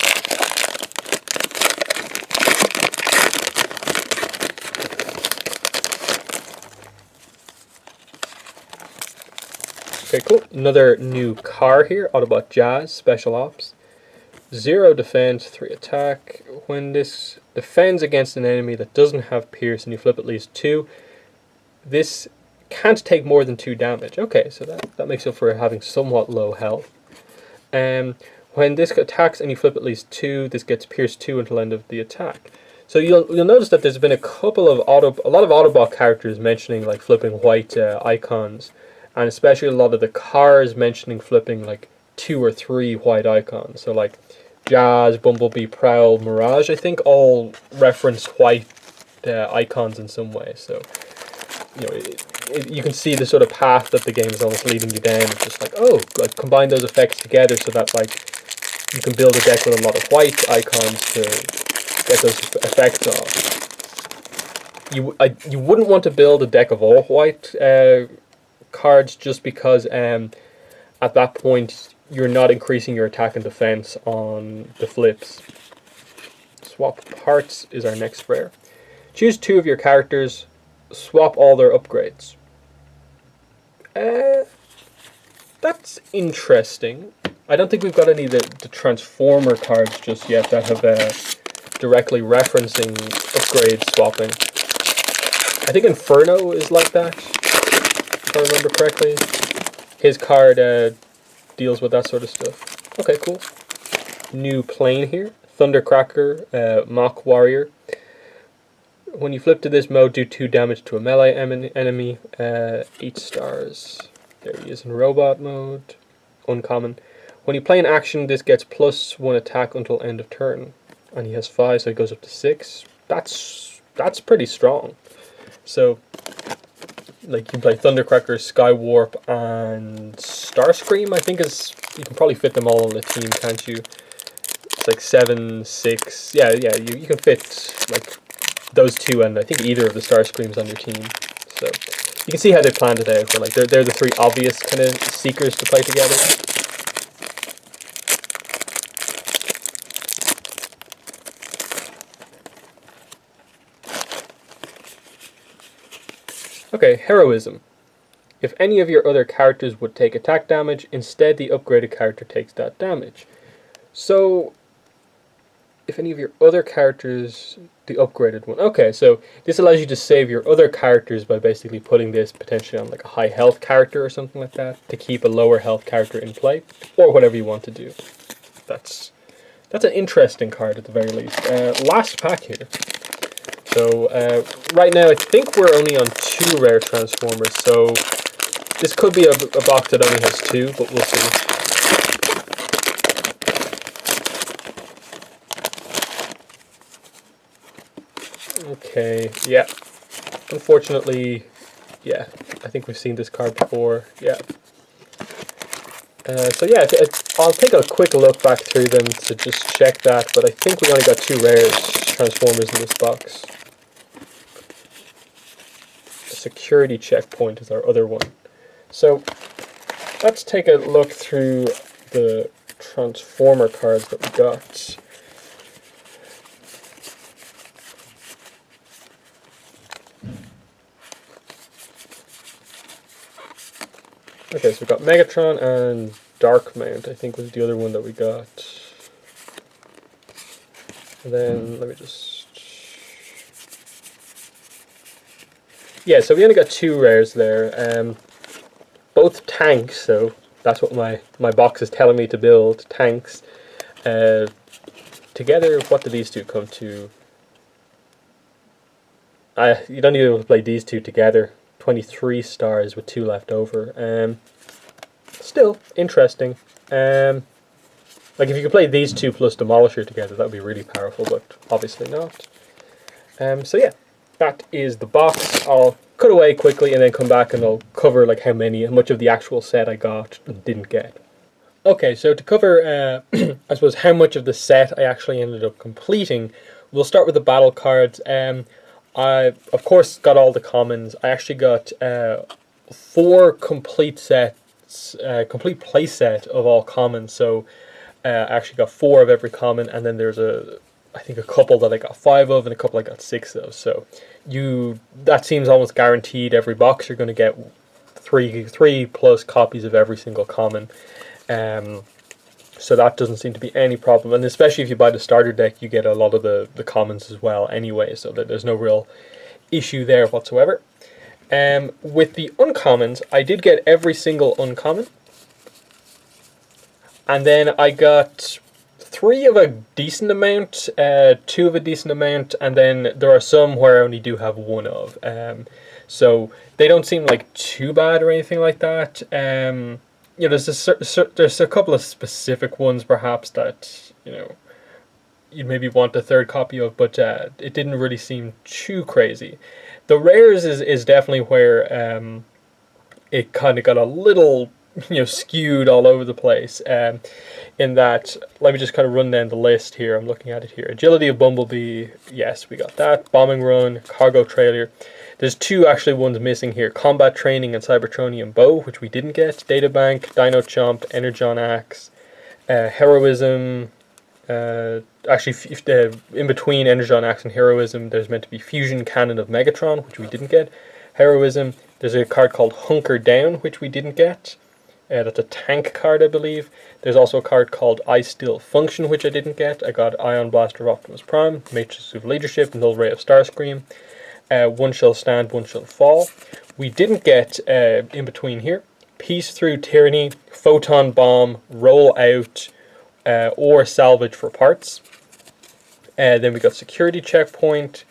Okay, cool. Another new car here, Autobot Jazz, Special Ops. 0 defense, 3 attack. When this defends against an enemy that doesn't have Pierce and you flip at least 2, this can't take more than 2 damage. Okay, so that makes up for having somewhat low health. When this attacks and you flip at least 2, this gets Pierce 2 until end of the attack. So you'll notice that there's been a lot of Autobot characters mentioning like flipping white icons. And especially a lot of the cars mentioning flipping like 2 or 3 white icons. So like Jazz, Bumblebee, Prowl, Mirage, I think all reference white icons in some way. So, you know, you can see the sort of path that the game is almost leading you down. It's just like, oh, like combine those effects together so that like you can build a deck with a lot of white icons to get those effects off. you wouldn't want to build a deck of all white cards, just because at that point you're not increasing your attack and defense on the flips. Swap parts is our next rare. Choose 2 of your characters, swap all their upgrades. That's interesting. I don't think we've got any of the Transformer cards just yet that have directly referencing upgrade swapping. I think Inferno is like that, if I remember correctly. His card deals with that sort of stuff. Okay, cool. New plane here. Thundercracker, Mach Warrior. When you flip to this mode, do 2 damage to a melee enemy. 8 stars. There he is in robot mode. Uncommon. When you play an action, this gets +1 attack until end of turn. And he has 5, so it goes up to 6. That's pretty strong. So, like, you can play Thundercracker, Skywarp, and Starscream, I think is... You can probably fit them all on the team, can't you? It's like 7, 6... Yeah, you can fit, like, those 2 and I think either of the Starscreams on your team. So, you can see how they planned it out. But, like, they're the 3 obvious kind of Seekers to play together. Okay, Heroism. If any of your other characters would take attack damage, instead the upgraded character takes that damage. So, if any of your other characters, the upgraded one. Okay, so this allows you to save your other characters by basically putting this potentially on like a high health character or something like that, to keep a lower health character in play, or whatever you want to do. That's an interesting card at the very least. Last pack here. So, right now I think we're only on 2 rare Transformers, so this could be a box that only has 2, but we'll see. Okay, yeah. Unfortunately, yeah, I think we've seen this card before, yeah. So yeah, I'll take a quick look back through them to just check that, but I think we only got 2 rare Transformers in this box. Security checkpoint is our other one. So let's take a look through the Transformer cards that we got. Okay, so we've got Megatron and Darkmount, I think was the other one that we got. And then let me just... Yeah, so we only got 2 rares there. Both tanks, so that's what my box is telling me to build, tanks. Together, what do these 2 come to? You don't need to play these 2 together. 23 stars with 2 left over. Still, interesting. Like if you could play these 2 plus Demolisher together, that would be really powerful, but obviously not. So yeah. That is the box. I'll cut away quickly and then come back and I'll cover like how much of the actual set I got and didn't get. Okay, so to cover, I suppose, how much of the set I actually ended up completing, we'll start with the battle cards. I, of course, got all the commons. I actually got 4 complete sets, complete play set of all commons. So I actually got 4 of every common, and then there's I think a couple that I got 5 of and a couple I got 6 of. So that seems almost guaranteed. Every box you're going to get 3 plus copies of every single common. So that doesn't seem to be any problem. And especially if you buy the starter deck, you get a lot of the commons as well anyway. So that there's no real issue there whatsoever. With the uncommons, I did get every single uncommon. And then I got 3 of a decent amount, 2 of a decent amount, and then there are some where I only do have 1 of. So they don't seem like too bad or anything like that. You know, there's a couple of specific ones perhaps that, you know, you'd maybe want a 3rd copy of, but it didn't really seem too crazy. The rares is definitely where it kind of got a little skewed all over the place. In that, let me just kind of run down the list here. I'm looking at it here. Agility of Bumblebee, yes, we got that. Bombing Run, Cargo Trailer. There's two actually ones missing here. Combat Training and Cybertronium Bow, which we didn't get. Databank, Dino Chomp, Energon Axe, Heroism. Actually, in between Energon Axe and Heroism, there's meant to be Fusion Cannon of Megatron, which we didn't get. Heroism. There's a card called Hunker Down, which we didn't get. That's a tank card, I believe. There's also a card called I Still Function, which I didn't get. I got Ion Blaster of Optimus Prime, Matrix of Leadership, Null Ray of Starscream. One Shall Stand, One Shall Fall. We didn't get, in between here, Peace Through Tyranny, Photon Bomb, Roll Out, or Salvage for Parts. Then we got Security Checkpoint,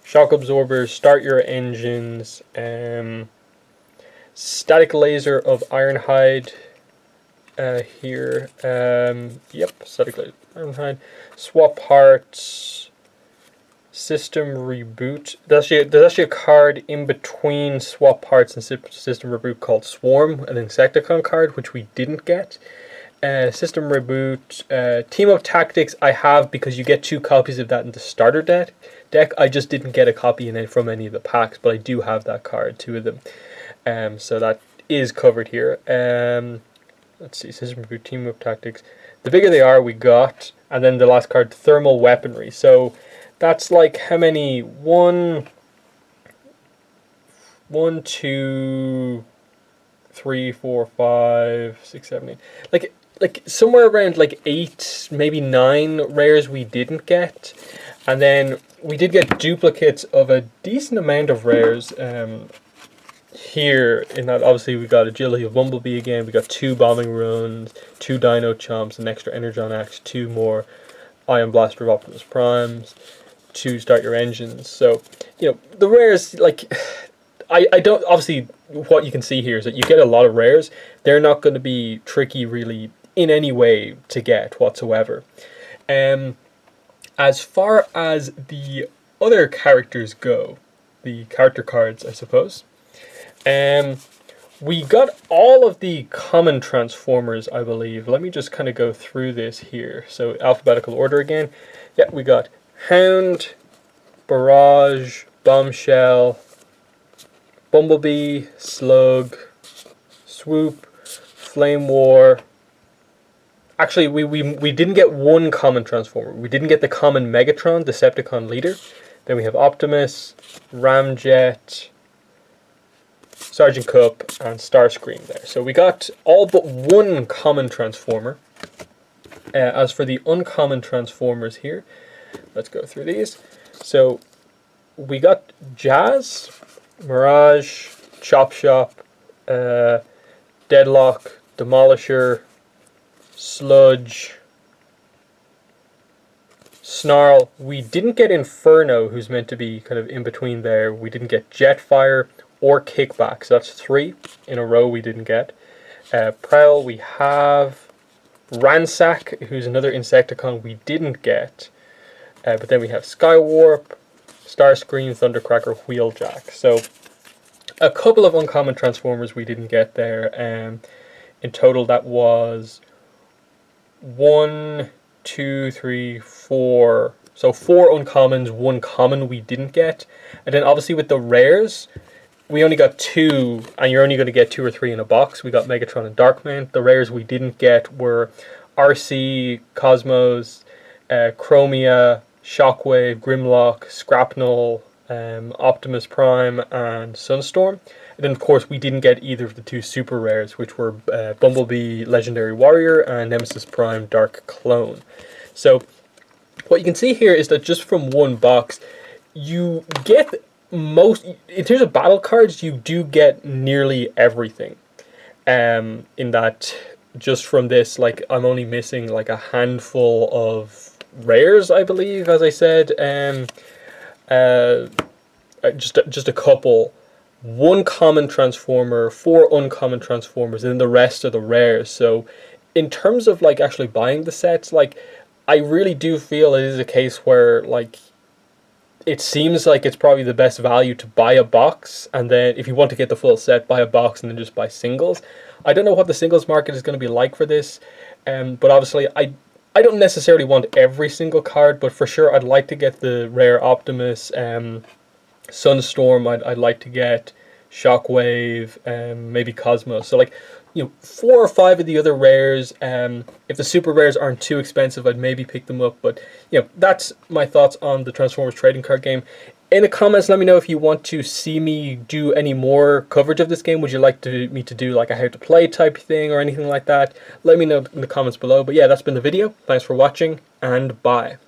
Shock Absorbers, Start Your Engines, Static Laser of Ironhide here. Yep, Static Laser of Ironhide. Swap Parts. System Reboot. There's actually a card in between Swap Parts and System Reboot called Swarm, an Insecticon card, which we didn't get. System Reboot. Team Up Tactics I have because you get 2 copies of that in the starter deck. I just didn't get a copy from any of the packs, but I do have that card, 2 of them. So that is covered here. Let's see, System Reboot, Team Up Tactics. The bigger they are, we got. And then the last card, Thermal Weaponry. So that's like how many? 1, 2, 3, 4, 5, 6, 7, 8. Like somewhere around like 8, maybe 9 rares we didn't get. And then we did get duplicates of a decent amount of rares. Here in that, obviously we got Agility of Bumblebee again. We got 2 Bombing Runs, 2 Dino Chomps, an extra Energon Axe, 2 more Ion Blaster of Optimus Primes, 2 Start Your Engines. So, the rares, like, I don't, obviously what you can see here is that you get a lot of rares. They're not going to be tricky really in any way to get whatsoever. As far as the other characters go, the character cards, I suppose, we got all of the common Transformers, I believe. Let me just kind of go through this here. So, alphabetical order again. Yeah, we got Hound, Barrage, Bombshell, Bumblebee, Slug, Swoop, Flame War. Actually, we didn't get one common Transformer. We didn't get the common Megatron, Decepticon Leader. Then we have Optimus, Ramjet, Sergeant Cup, and Starscream there. So we got all but one common Transformer. As for the uncommon Transformers here, let's go through these. So we got Jazz, Mirage, Chop Shop, Deadlock, Demolisher, Sludge, Snarl. We didn't get Inferno, who's meant to be kind of in between there. We didn't get Jetfire or Kickback, so that's 3 in a row we didn't get. Prowl, we have Ransack, who's another Insecticon we didn't get. But then we have Skywarp, Starscream, Thundercracker, Wheeljack. So a couple of uncommon Transformers we didn't get there. In total, that was 1, 2, 3, 4. So 4 uncommons, 1 common we didn't get. And then obviously with the rares, we only got 2, and you're only going to get 2 or 3 in a box. We got Megatron and Darkman. The rares we didn't get were RC, Cosmos, Chromia, Shockwave, Grimlock, Scrapnel, Optimus Prime, and Sunstorm. And then, of course, we didn't get either of the 2 super rares, which were Bumblebee, Legendary Warrior, and Nemesis Prime, Dark Clone. So, what you can see here is that just from one box, you get most, in terms of battle cards, you do get nearly everything. In that, just from this, like, I'm only missing like a handful of rares, I believe, as I said. Just a couple. 1 common Transformer, 4 uncommon Transformers, and then the rest are the rares. So, in terms of like actually buying the sets, like, I really do feel it is a case where, like, it seems like it's probably the best value to buy a box, and then if you want to get the full set, buy a box and then just buy singles. I don't know what the singles market is going to be like for this, but obviously I don't necessarily want every single card, but for sure I'd like to get the rare Optimus, Sunstorm. I'd like to get Shockwave, maybe Cosmos. So like, 4 or 5 of the other rares. If the super rares aren't too expensive, I'd maybe pick them up. But that's my thoughts on the Transformers trading card game. In the comments, let me know if you want to see me do any more coverage of this game. Would you like me to do like a how to play type thing or anything like that? Let me know in the comments below. But yeah, that's been the video. Thanks for watching, and bye.